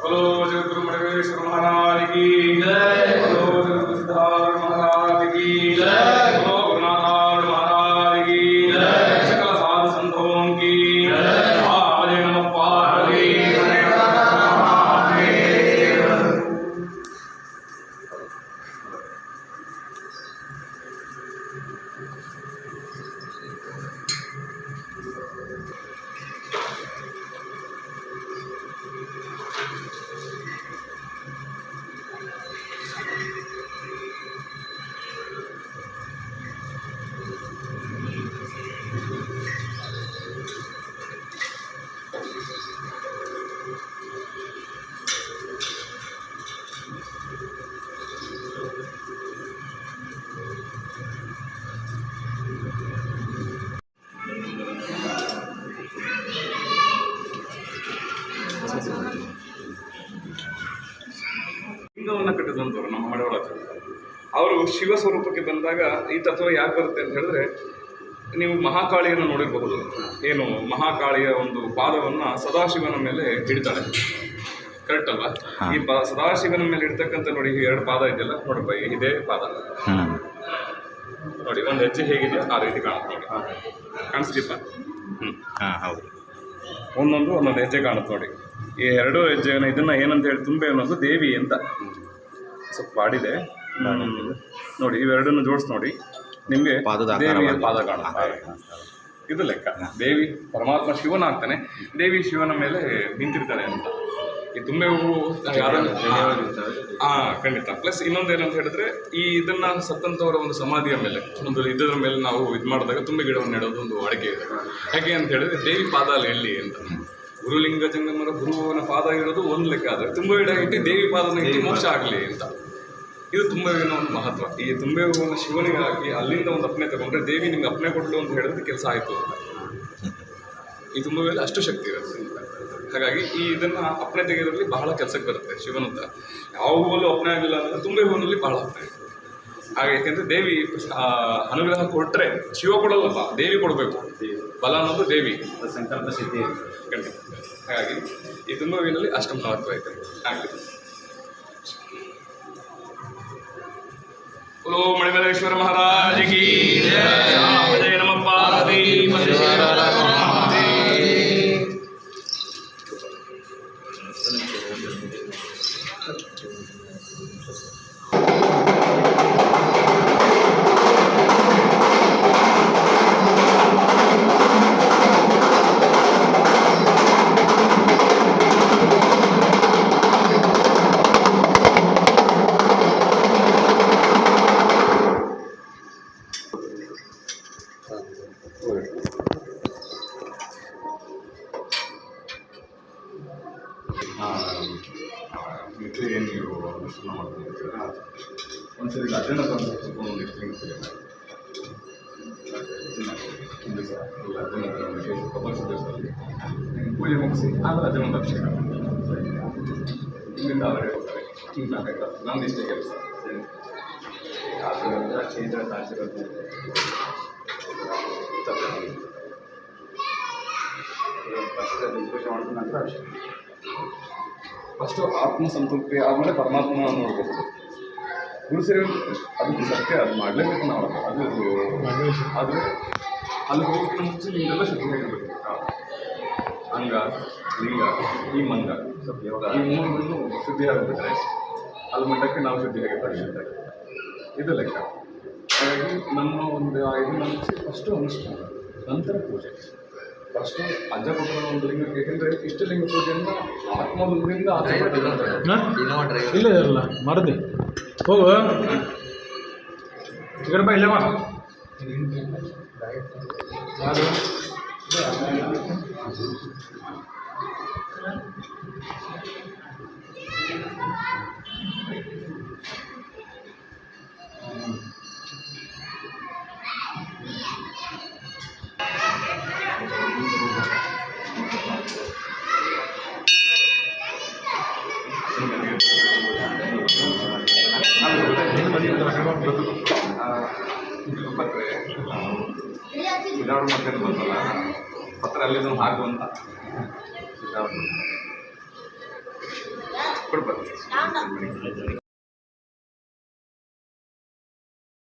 बोलो जगद्गुरु मणिवेश्वर महाराज की जय। बोलो जगद्गुरु सिद्धार्थ महाराज की जय। बोलो गुरुनाथ महाराज की जय। सकल साधु संतों की जय। हरे नमः पार्वती ಲಿಂಗವನ್ನು ಕಟ್ಟಿದಂಥವ್ರು ನಮ್ಮ ಮನೆಯೊಳಗೆ. ಅವರು ಶಿವ ಸ್ವರೂಪಕ್ಕೆ ಬಂದಾಗ ಈ ತತ್ವ ಯಾಕೆ ಬರುತ್ತೆ ಅಂತ ಹೇಳಿದ್ರೆ, ನೀವು ಮಹಾಕಾಳಿಯನ್ನು ನೋಡಿರಬಹುದು. ಏನು ಮಹಾಕಾಳಿಯ ಒಂದು ಪಾದವನ್ನು ಸದಾಶಿವನ ಮೇಲೆ ಹಿಡಿತಾಳೆ, ಕರೆಕ್ಟ್ ಅಲ್ವಾ? ಈ ಸದಾಶಿವನ ಮೇಲೆ ಇಡ್ತಕ್ಕಂಥ ನೋಡಿ, ಎರಡು ಪಾದ ಇದೆಯಲ್ಲ ನೋಡಪ್ಪ, ಇದೇ ಪಾದ ನೋಡಿ, ಒಂದು ಹೆಜ್ಜೆ ಹೇಗಿದೆ ಆ ರೀತಿ ಕಾಣುತ್ತೆ ನೋಡಿ, ಕಾಣಿಸ್ತಿಪ್ಪ? ಹೌದು, ಒಂದೊಂದು ಹೆಜ್ಜೆ ಕಾಣುತ್ತೆ ನೋಡಿ. ಈ ಎರಡು ಹೆಜ್ಜೆನ ಇದನ್ನ ಏನಂತ ಹೇಳಿ ತುಂಬೆ ಅನ್ನೋದು ದೇವಿ ಅಂತ ಸ್ವಲ್ಪ ಪಾಡಿದೆ ನೋಡಿ. ಇವೆರಡನ್ನು ಜೋಡಿಸಿ ನೋಡಿ, ನಿಮಗೆ ದೇವಿಯ ಪಾದ ಕಾಣುತ್ತೆ. ಇದು ಲೆಕ್ಕ. ದೇವಿ ಪರಮಾತ್ಮ ಶಿವನ ಆಗ್ತಾನೆ, ದೇವಿ ಶಿವನ ಮೇಲೆ ನಿಂತಿರ್ತಾಳೆ ಅಂತ. ಈ ತುಂಬೆ ಹೂವು ಖಂಡಿತ. ಪ್ಲಸ್ ಇನ್ನೊಂದು ಏನಂತ ಹೇಳಿದ್ರೆ, ಈ ಇದನ್ನ ಸತ್ತಂತವರ ಒಂದು ಸಮಾಧಿಯ ಮೇಲೆ ಒಂದು ಇದರ ಮೇಲೆ ನಾವು ಇದು ಮಾಡಿದಾಗ ತುಂಬೆ ಗಿಡವನ್ನು ನೆಡೋದು ಒಂದು ಅಡಿಕೆ ಇದೆ. ಯಾಕೆ ಅಂತ ಹೇಳಿದ್ರೆ, ದೇವಿ ಪಾದ ಅಲ್ಲಿ ಎಲ್ಲಿ ಅಂತ. ಗುರುಲಿಂಗ ಜಂಗಮರ ಗುರುವನ ಪಾದ ಇರೋದು ಒಂದು ಲೆಕ್ಕ, ಆದರೆ ತುಂಬೆ ಗಿಡ ಇಟ್ಟು ದೇವಿ ಪಾದನ ಇಟ್ಟು ಮೋಕ್ಷ ಆಗಲಿ ಅಂತ. ಇದು ತುಂಬೆ ಹೂವಿನ ಒಂದು ಮಹತ್ವ. ಈ ತುಂಬೆ ಹೂವನ್ನು ಶಿವನಿಗೆ ಹಾಕಿ ಅಲ್ಲಿಂದ ಒಂದು ಅಪ್ಪನೆ ತಗೊಂಡ್ರೆ ದೇವಿ ನಿಮ್ಗೆ ಅಪ್ಪನೆ ಕೊಡಲು ಅಂತ ಹೇಳಿದ್ರೆ ಕೆಲಸ ಆಯಿತು ಅಂತ. ಈ ತುಂಬೆ ಹೂವಲ್ಲಿ ಅಷ್ಟು ಶಕ್ತಿ ಇರುತ್ತೆ. ಹಾಗಾಗಿ ಈ ಇದನ್ನು ಅಪ್ಪನೆ ತೆಗೆಯೋದ್ರಲ್ಲಿ ಬಹಳ ಕೆಲಸಕ್ಕೆ ಬರುತ್ತೆ ಶಿವನಂತ. ಯಾವ ಹೂವಲ್ಲೂ ಅಪ್ಪನೆ ಆಗಿಲ್ಲ ಅಂದರೆ ತುಂಬೆ ಹೂವಿನಲ್ಲಿ ಬಹಳ ಅಪ್ಪನೆ ಇದೆ. ಹಾಗೆ ಯಾಕೆಂದರೆ ದೇವಿ ಅನುಗ್ರಹ ಕೊಟ್ಟರೆ ಶಿವ ಕೊಡಲ್ಲಪ್ಪ, ದೇವಿ ಕೊಡಬೇಕು. ಬಲ ಅನ್ನೋದು ದೇವಿ ಸಂಕಲ್ಪ ಸಿದ್ಧಿ ಖಂಡಿತ. ಹಾಗಾಗಿ ಈ ತುಂಬೆ ಹೂವಿನಲ್ಲಿ ಅಷ್ಟು ಮಹತ್ವ ಐತೆ. ಹಾಗೆ बोलो मणिमलेश्वर महाराज की जय। जय नमः पार्वती ಏನು ನೀವು ಅನುಷ್ಠಾನ ಮಾಡ್ಕೊಂಡಿರ್ತೀರ. ಒಂದ್ಸರಿ ಅಜನ ತಂದು ಒಂದು ವಿಶೇಷ ಕಬರ್ಸದಲ್ಲಿ ಪೂಜೆ ಮುಗಿಸಿ ಆಮೇಲೆ ಅಜನ ಅಭಿಷೇಕ ಇಲ್ಲಿಂದ ಅವರೇ ಹೋಗ್ತಾರೆ. ನಂದು ಇಷ್ಟೇ ಕೆಲಸ. ಕೇಂದ್ರ ಆಶೀರ್ವಾದ ಪೂಜೆ ಮಾಡಿದ ನಂತರ ಅಭಿಷೇಕ. ಫಸ್ಟು ಆತ್ಮ ಸಂತೃಪ್ತಿ ಆದಮೇಲೆ ಪರಮಾತ್ಮ ನೋಡ್ಕೋಬೋದು. ಗುರು ಸೇವೆ ಅದು ಸತ್ಯ, ಅದು ಮಾಡಲೇಬೇಕು ನಾವು. ಅದು ಆದರೆ ಅಲ್ಲಿ ಹೋಗೋಕ್ಕಿಂತ ಮುಂಚೆ ನಿಮಗೆಲ್ಲ ಶುದ್ಧಿಯಾಗಿರ್ಬೇಕು. ಅಂಗ, ಲಿಂಗ, ಈ ಮಂಗ, ಈ ಮೂರನ್ನು ಶುದ್ಧಿಯಾಗಿಬಿಟ್ರೆ ಅಲ್ಲಿ ಮಟ್ಟಕ್ಕೆ ನಾವು ಶುದ್ಧಿಯಾಗಿರ್ತಾರೆ. ಇದು ಲೆಕ್ಕ. ಹಾಗಾಗಿ ನಮ್ಮ ಒಂದು ಇದನ್ನು ಮುಗಿಸಿ ಫಸ್ಟು ಅನುಷ್ಠಾನ, ನಂತರ ಪೂಜೆ. ಫಸ್ಟು ಅಜ್ಜ ಕೊಟ್ಟರು ಒಂದು ಲಿಂಗಕ್ಕೆ. ಏಕೆಂದರೆ ಇಷ್ಟಲಿಂಗ ಪೂಜೆಯಿಂದ ಆತ್ಮಲಿಂಗದಿಂದ ಇಲ್ಲ ಇರಲ್ಲ ಮರದಿ ಹೋಗು ಚಿಕ್ಕಡಪ್ಪ ಇಲ್ಲವ ಸಿದ್ದಾವಣ ಮತ್ತೆ ಬಂತಲ್ಲ ಪತ್ರ ಅಲ್ಲಿಂದ ಹಾಕುವಂತ ಕೊಡ್ಬಾರ್ದು.